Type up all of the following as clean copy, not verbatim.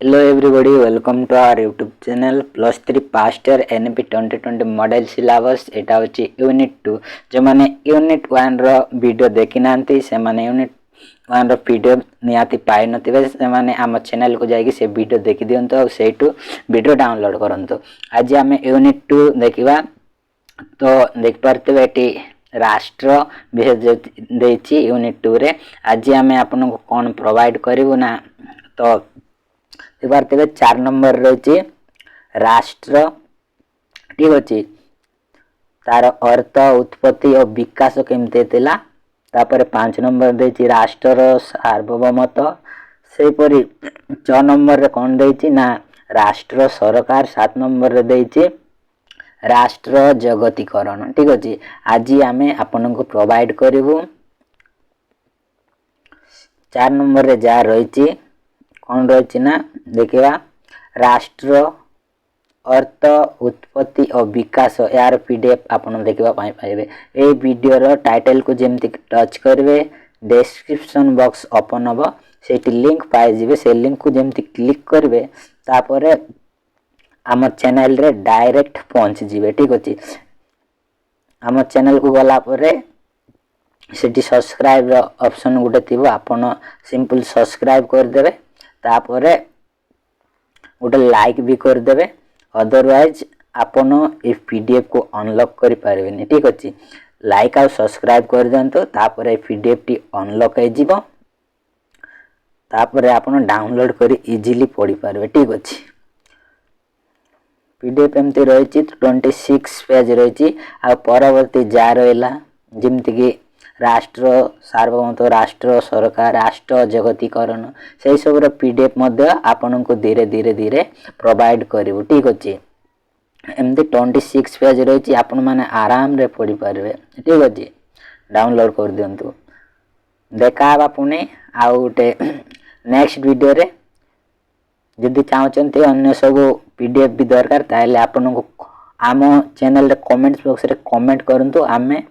Hello everybody, welcome to our YouTube channel Plus 3 Past Year NP 2020 Model Syllabus। एटा होची unit 2 जो माने unit 1 रो video देखि नांती से माने यूनिट 1 रो पीडीएफ नियाती पाइ नथिबे से माने हम चैनल को जाई से वीडियो देखि दियंतो और सेटू वीडियो डाउनलोड करंतो। आज हमें यूनिट 2 देखिबा तो देख पारते एटी राष्ट्र विषय देछि यूनिट 2 रे। आज हमें आपन को कोन प्रोवाइड करिवो ना तो देखते 4 नंबर रही राष्ट्र, ठीक अच्छे तार अर्थ उत्पत्ति और विकास केमती थिला। तापर 5 नंबर देछि राष्ट्र सार्वभौमत। सेपरी 6 नंबर रे कौन देछि ना राष्ट्र सरकार। 7 नंबर रे देछि राष्ट्र जगतीकरण, ठीक अच्छे। आज आमे आपन को प्रोवाइड करिवु 4 नंबर रे जा रही कौन रही ना देखा राष्ट्र अर्थ उत्पत्ति और विकास यार पीडीएफ आपन देखा पाइबे। ए वीडियो रो टाइटल को जेमती टच करबे डिस्क्रिप्शन बॉक्स ओपन हबो सेठी लिंक पाइ जिवे। से लिंक को जेमती क्लिक करबे तापरे आम चैनल रे डायरेक्ट पहुंच जिवे, ठीक अछि। आम चैनल को गला परे सेठी सब्सक्राइब रो ऑप्शन गुटे थिबो, आपन सिंपल सब्सक्राइब कर देबे। तापरे गोटे लाइक भी कर देबे। अदरवाइज आपन ए पीडीएफ को अनलॉक करि पारबेनी, ठीक अछि। लाइक और सब्सक्राइब कर देंतो तापरे पीडीएफ टी अनलॉक हे जिवो। तापरे आपन डाउनलोड करी इजीली पढ़ी पारबे, ठीक अछि। पीडीएफ एमती रहिछि 26 पेज रहिछि आ परवर्ती जा रहला जेमति कि राष्ट्र सार्वभौमत्व, राष्ट्र सरकार, राष्ट्र जगतीकरण से सब पीडीएफ मध्य आपन को धीरे धीरे धीरे प्रोवाइड करिवो, ठीक अछि। एमती 26 पेज रहिछि आपन माने आराम रे पढ़ी पारबे, ठीक अछि। डाउनलोड कर दियंतु। देखा बा पुनी आ उटे नेक्स्ट वीडियो रे। जदि चाहचंती अन्य सब पीडीएफ भी दरकार ताले आपन को आम चैनल रे कमेंट्स बॉक्स रे कमेंट करंतु। आमे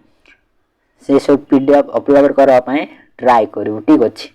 से सब पीडीएफ अपलोड करबा पई ट्राई करिवो, ठीक अछि।